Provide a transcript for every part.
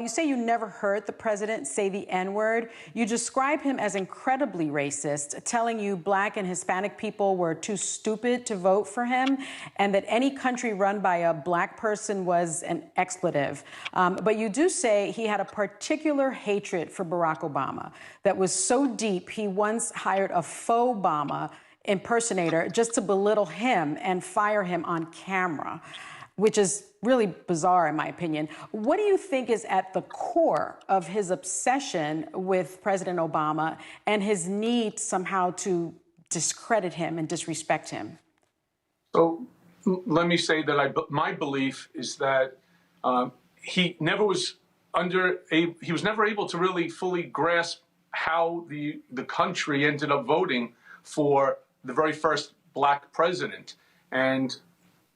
You say you never heard the president say the N-word. You describe him as incredibly racist, telling you Black and Hispanic people were too stupid to vote for him, and that any country run by a Black person was an expletive. But you do say he had a particular hatred for Barack Obama that was so deep he once hired a faux Obama impersonator just to belittle him and fire him on camera, which is really bizarre, in my opinion. What do you think is at the core of his obsession with President Obama and his need somehow to discredit him and disrespect him? So let me say that my belief is that he was never able to really fully grasp how the country ended up voting for the very first Black president. And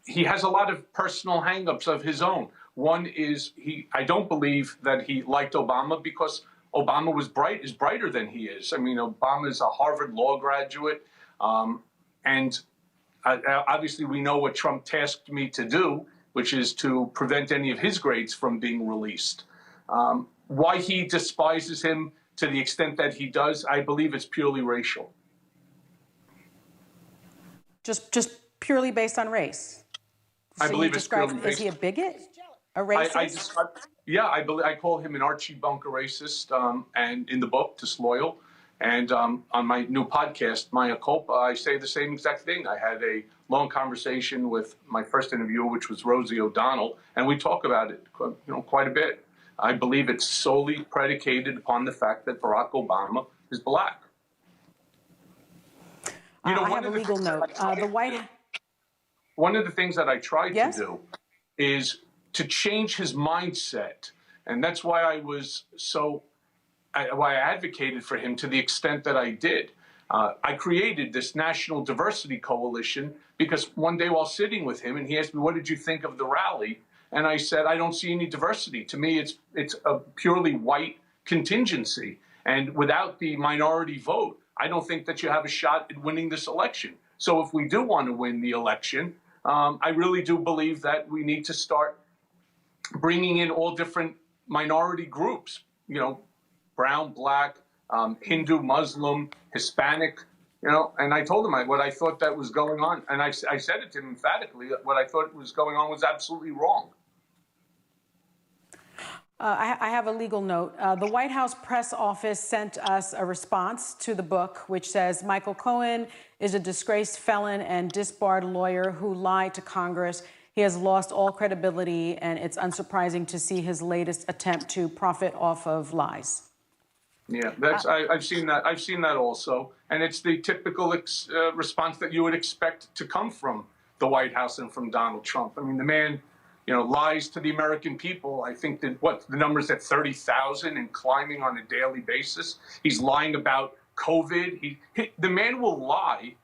he has a lot of personal hangups of his own. One is I don't believe that he liked Obama because Obama is brighter than he is. I mean, Obama is a Harvard law graduate. And obviously we know what Trump tasked me to do, which is to prevent any of his grades from being released. Why he despises him to the extent that he does, I believe it's purely racial. Just purely based on race? I believe it's purely based. Is he a bigot? A racist? I call him an Archie Bunker racist, and in the book, Disloyal. And on my new podcast, Mea Culpa, I say the same exact thing. I had a long conversation with my first interviewer, which was Rosie O'Donnell, and we talk about it quite a bit. I believe it's solely predicated upon the fact that Barack Obama is Black. I have a legal note. One of the things that I tried to do is to change his mindset. And that's why I advocated for him to the extent that I did. I created this National Diversity Coalition because one day while sitting with him, and he asked me, what did you think of the rally? And I said, I don't see any diversity. To me, it's a purely white contingency. And without the minority vote, I don't think that you have a shot at winning this election. So if we do want to win the election, I really do believe that we need to start bringing in all different minority groups, brown, Black, Hindu, Muslim, Hispanic, and I told him what I thought that was going on. And I said it to him emphatically, that what I thought was going on was absolutely wrong. I have a legal note. The White House press office sent us a response to the book, which says Michael Cohen is a disgraced felon and disbarred lawyer who lied to Congress. He has lost all credibility, and it's unsurprising to see his latest attempt to profit off of lies. Yeah, I've seen that. I've seen that also, and it's the typical response that you would expect to come from the White House and from Donald Trump. I mean, the man, lies to the American people. I think that the number's at 30,000 and climbing on a daily basis. He's lying about COVID. The man will lie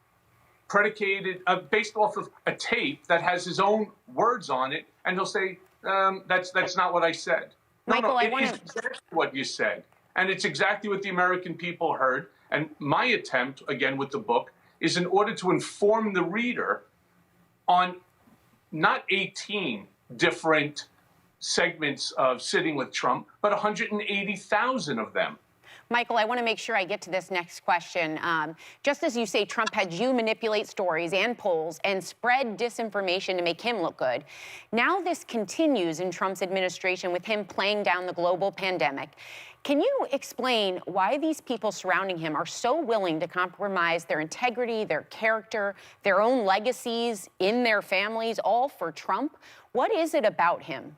predicated based off of a tape that has his own words on it, and he'll say, that's not what I said. Michael, it is exactly what you said. And it's exactly what the American people heard. And my attempt, again, with the book, is in order to inform the reader on not 18 different segments of sitting with Trump, but 180,000 of them. Michael, I want to make sure I get to this next question. Just as you say, Trump had you manipulate stories and polls and spread disinformation to make him look good. Now this continues in Trump's administration with him playing down the global pandemic. Can you explain why these people surrounding him are so willing to compromise their integrity, their character, their own legacies in their families, all for Trump? What is it about him?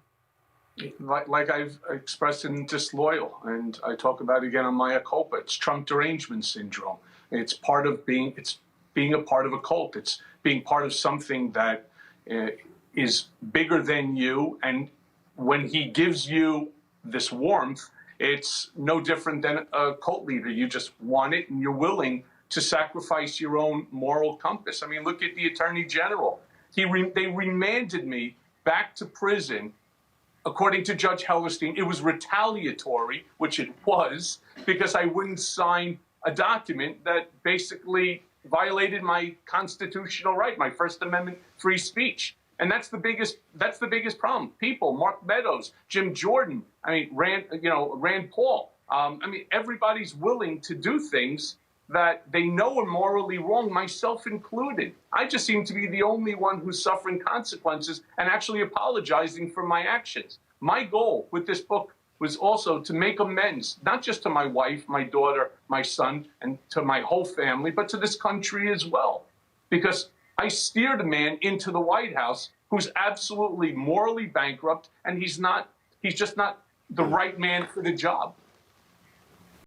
Like I've expressed in Disloyal, and I talk about it again on Mea Culpa, it's Trump derangement syndrome. It's being a part of a cult. It's being part of something that is bigger than you. And when he gives you this warmth, it's no different than a cult leader. You just want it, and you're willing to sacrifice your own moral compass. I mean, look at the Attorney General. They remanded me back to prison. According to Judge Hellerstein, it was retaliatory, which it was, because I wouldn't sign a document that basically violated my constitutional right, my First Amendment free speech. And that's the biggest problem. People, Mark Meadows, Jim Jordan, Rand Paul. Everybody's willing to do things that they know are morally wrong, myself included. I just seem to be the only one who's suffering consequences and actually apologizing for my actions. My goal with this book was also to make amends, not just to my wife, my daughter, my son, and to my whole family, but to this country as well. Because I steered a man into the White House who's absolutely morally bankrupt, and he's just not the right man for the job.